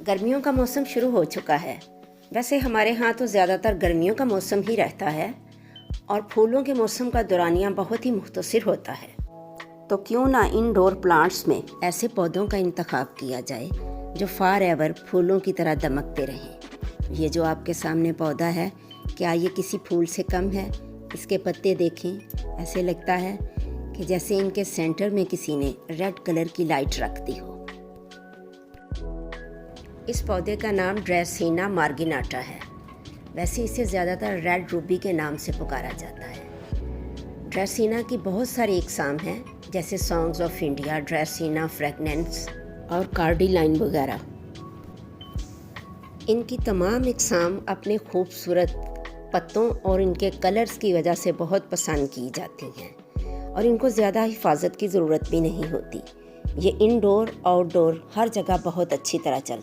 गर्मियों का मौसम शुरू हो चुका है। वैसे हमारे यहाँ तो ज़्यादातर गर्मियों का मौसम ही रहता है और फूलों के मौसम का दौरानिया बहुत ही मुख्तसर होता है। तो क्यों ना इंडोर प्लांट्स में ऐसे पौधों का इंतखाब किया जाए जो फॉर एवर फूलों की तरह दमकते रहें। ये जो आपके सामने पौधा है, क्या ये किसी फूल से कम है? इसके पत्ते देखें, ऐसे लगता है कि जैसे इनके सेंटर में किसी ने रेड कलर की लाइट रख दी हो। इस पौधे का नाम ड्रेसीना मार्गिनाटा है। वैसे इसे ज़्यादातर रेड रूबी के नाम से पुकारा जाता है। ड्रेसीना की बहुत सारी इकसाम हैं, जैसे सॉन्ग्स ऑफ इंडिया, ड्रेसीना फ्रेगनेंस और कार्डिलाइन वगैरह। इनकी तमाम इकसाम अपने खूबसूरत पत्तों और इनके कलर्स की वजह से बहुत पसंद की जाती हैं और इनको ज़्यादा हिफाजत की ज़रूरत भी नहीं होती। ये इंडोर आउटडोर हर जगह बहुत अच्छी तरह चलती है।